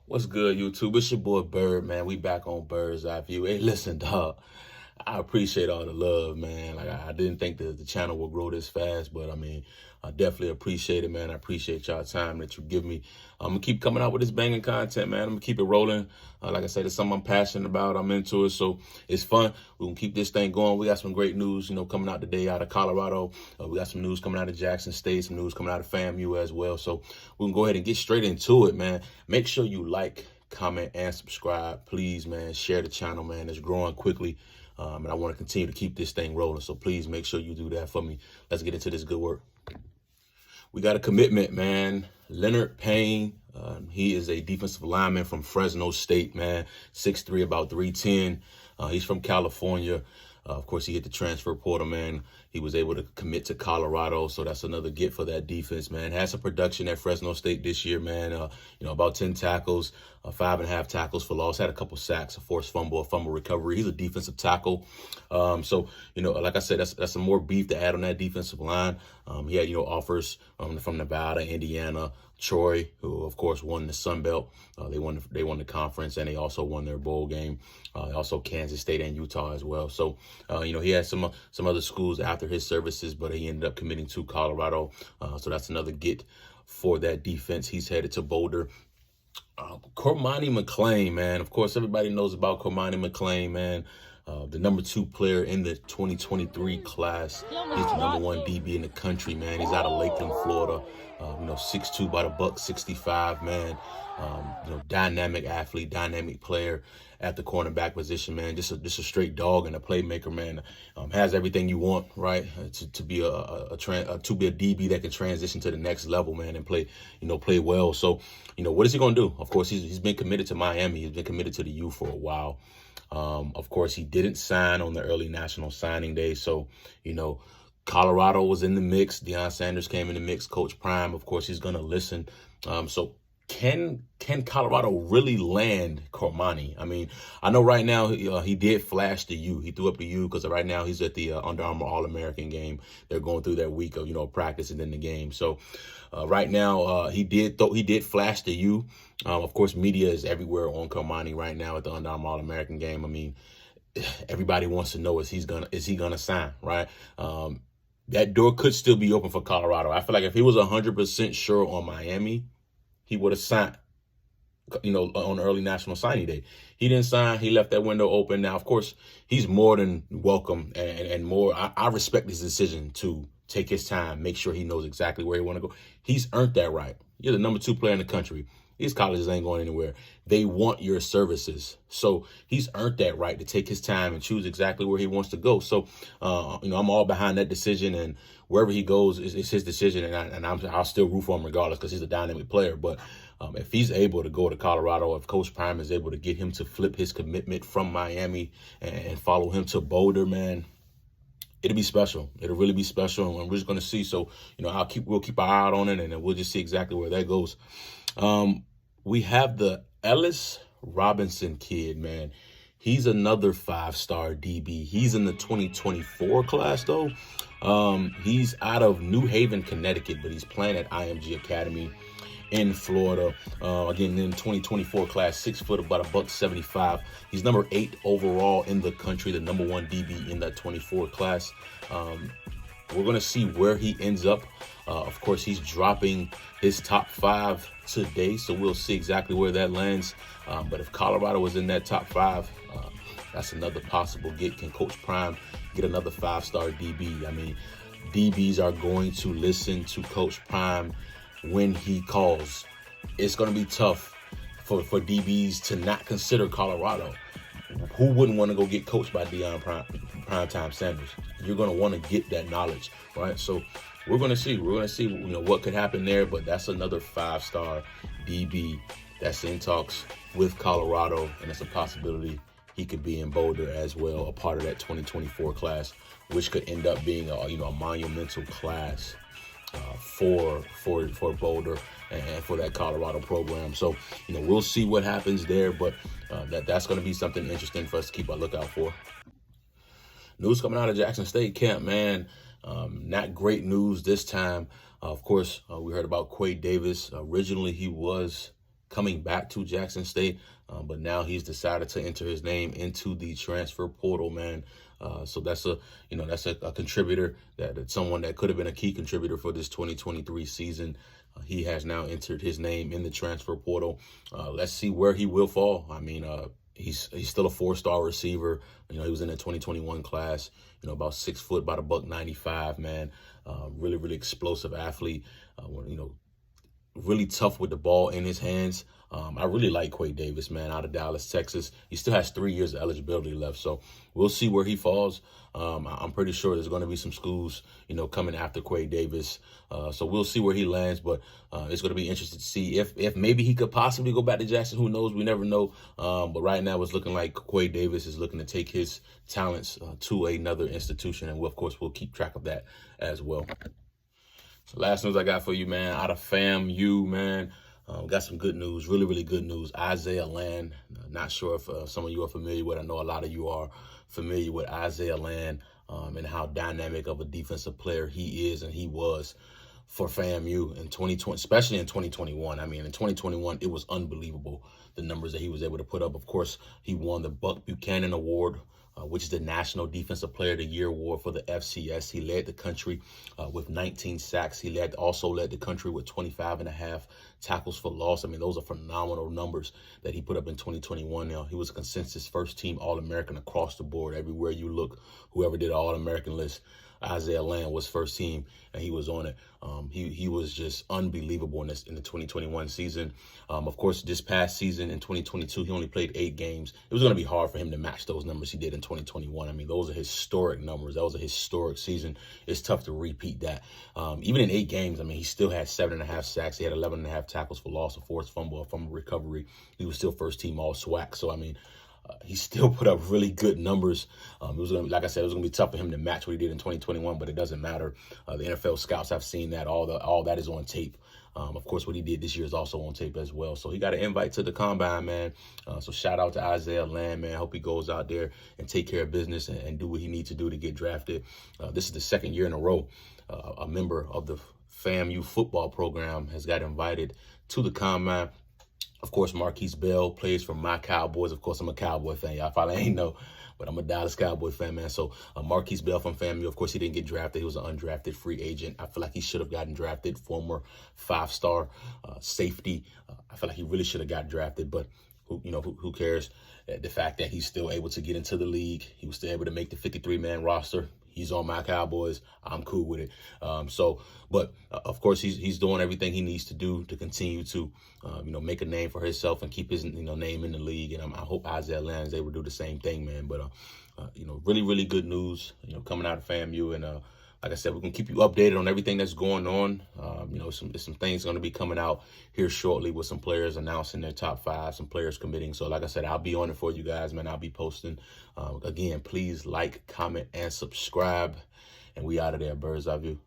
What's good, YouTube? It's your boy Bird, man. We back on Bird's Eye View. Hey, listen, dog. I appreciate all the love, man. Like I didn't think that the channel would grow this fast, but I mean, I definitely appreciate it, man. I appreciate y'all time that you give me. I'm gonna keep coming out with this banging content, man. I'm gonna keep it rolling. Like I said, it's something I'm passionate about. I'm into it, so it's fun. We're gonna keep this thing going. We got some great news, coming out today out of Colorado. We got some news coming out of Jackson State, some news coming out of FAMU as well. So we can go ahead and get straight into it, man. Make sure you like, comment, and subscribe. Please, man, share the channel, man. It's growing quickly. And I want to continue to keep this thing rolling. So please make sure you do that for me. Let's get into this good work. We got a commitment, man. Leonard Payne. He is a defensive lineman from Fresno State, man. 6'3", about 310. He's from California. Of course, he hit the transfer portal, man. He was able to commit to Colorado, so that's another get for that defense, man. Had some production at Fresno State this year, man. About 10 tackles, 5.5 tackles for loss. Had a couple sacks, a forced fumble, a fumble recovery. He's a defensive tackle. Like I said, that's some more beef to add on that defensive line. He had, offers from Nevada, Indiana, Troy, who of course won the Sun Belt. They won the conference, and they also won their bowl game. Also Kansas State and Utah as well. So he had some other schools after his services, but he ended up committing to Colorado. So that's another get for that defense. He's headed to Boulder. Cormani McClain, man. Of course, everybody knows about Cormani McClain, man. The number 2 player in the 2023 class. He's the number 1 DB in the country, man. He's out of Lakeland, Florida. 6'2", about a $165, man. Dynamic athlete, dynamic player at the cornerback position, man. Just a straight dog and a playmaker, man. Has everything you want, right? To be a DB that can transition to the next level, man, and play well. So, what is he gonna do? Of course, he's been committed to Miami. He's been committed to the U for a while. Of course, he didn't sign on the early national signing day, so Colorado was in the mix. Deion Sanders came in the mix. Coach Prime, of course, he's gonna listen. So can Colorado really land Cormani? I mean, I know right now he did flash the U. He threw up the U because right now he's at the Under Armour All-American game. They're going through their week of practice and then the game. So right now he did flash the U. Of course, media is everywhere on Cormani right now at the Under Armour All-American game. I mean, everybody wants to know is he gonna sign, right? That door could still be open for Colorado. I feel like if he was 100% sure on Miami, he would have signed, on early national signing day. He didn't sign. He left that window open. Now, of course, he's more than welcome and more. I respect his decision to take his time, make sure he knows exactly where he want to go. He's earned that right. You're the number 2 player in the country. These colleges ain't going anywhere. They want your services. So he's earned that right to take his time and choose exactly where he wants to go. So, I'm all behind that decision, and wherever he goes, it's his decision, and I'll still root for him regardless because he's a dynamic player. But if he's able to go to Colorado, if Coach Prime is able to get him to flip his commitment from Miami and follow him to Boulder, man, it'll be special. It'll really be special, and we're just going to see. So, we'll keep our eye out on it, and then we'll just see exactly where that goes. We have the Ellis Robinson kid, man. He's another 5-star DB. He's in the 2024 class, though. He's out of New Haven, Connecticut, but he's playing at IMG Academy in Florida. Again, in the 2024 class, 6 foot, about $175. He's number 8 overall in the country, the number 1 DB in that 24 class. We're going to see where he ends up. Of course, he's dropping his top 5 today, so we'll see exactly where that lands. But if Colorado was in that top 5, that's another possible get. Can Coach Prime get another 5-star DB? I mean, DBs are going to listen to Coach Prime when he calls. It's going to be tough for DBs to not consider Colorado. Who wouldn't want to go get coached by Deion Primetime Sanders? You're going to want to get that knowledge, right? So we're going to see. We're going to see, what could happen there. But that's another 5-star DB that's in talks with Colorado, and it's a possibility he could be in Boulder as well, a part of that 2024 class, which could end up being a monumental class for Boulder and for that Colorado program. So, we'll see what happens there, but that's going to be something interesting for us to keep our lookout for. News coming out of Jackson State camp, man. Not great news this time. Of course, we heard about Quaid Davis. Originally, he was coming back to Jackson State, but now he's decided to enter his name into the transfer portal, man. So that's a contributor, that's someone that could have been a key contributor for this 2023 season. He has now entered his name in the transfer portal. Let's see where he will fall. I mean, he's still a 4-star receiver. He was in the 2021 class. About 6 foot, about $195, man. Really, really explosive athlete. Really tough with the ball in his hands. I really like Quaid Davis, man, out of Dallas, Texas. He still has 3 years of eligibility left, so we'll see where he falls. I'm pretty sure there's going to be some schools, coming after Quaid Davis. So we'll see where he lands, but it's going to be interesting to see if maybe he could possibly go back to Jackson. Who knows? We never know. But right now it's looking like Quaid Davis is looking to take his talents to another institution, and of course, we'll keep track of that as well. So last news I got for you, man, out of FAMU, man. Got some good news, really, really good news. Isaiah Land, not sure if some of you are familiar with. I know a lot of you are familiar with Isaiah Land and how dynamic of a defensive player he is and he was for FAMU in 2020, especially in 2021. I mean, in 2021, it was unbelievable, the numbers that he was able to put up. Of course, he won the Buck Buchanan Award, which is the National Defensive Player of the Year award for the FCS. He led the country with 19 sacks. He also led the country with 25.5 tackles for loss. I mean, those are phenomenal numbers that he put up in 2021. He was a consensus first-team All-American across the board. Everywhere you look, whoever did an All-American list, Isaiah Land was first team, and he was on it. He was just unbelievable in the 2021 season. Of course, this past season in 2022, he only played 8 games. It was going to be hard for him to match those numbers he did in 2021. I mean, those are historic numbers. That was a historic season. It's tough to repeat that. Even in 8 games, I mean, he still had 7.5 sacks. He had 11.5 tackles for loss, a forced fumble, a fumble recovery. He was still first team all SWAC. So, I mean, he still put up really good numbers. It was going to, like I said, it was going to be tough for him to match what he did in 2021, but it doesn't matter. The NFL scouts have seen that. All that is on tape. Of course, what he did this year is also on tape as well. So he got an invite to the combine, man. So shout out to Isaiah Land, man. Hope he goes out there and take care of business and do what he needs to do to get drafted. This is the second year in a row a member of the FAMU football program has got invited to the combine. Of course, Marquise Bell plays for my Cowboys. Of course, I'm a Cowboy fan. Y'all probably ain't know, but I'm a Dallas Cowboy fan, man. So Marquise Bell from FAMU, of course, he didn't get drafted. He was an undrafted free agent. I feel like he should have gotten drafted. Former 5-star safety. I feel like he really should have got drafted, but who cares? The fact that he's still able to get into the league, he was still able to make the 53-man roster. He's on my Cowboys. I'm cool with it. But of course, he's doing everything he needs to do to continue to, make a name for himself and keep his, name in the league. And I hope Isaiah Land is able to do the same thing, man. But, really, really good news, coming out of FAMU. And like I said, we're going to keep you updated on everything that's going on. Some things going to be coming out here shortly with some players announcing their top 5, some players committing. So like I said, I'll be on it for you guys, man. I'll be posting. Again, please like, comment, and subscribe. And we out of there, Bird's Eye View.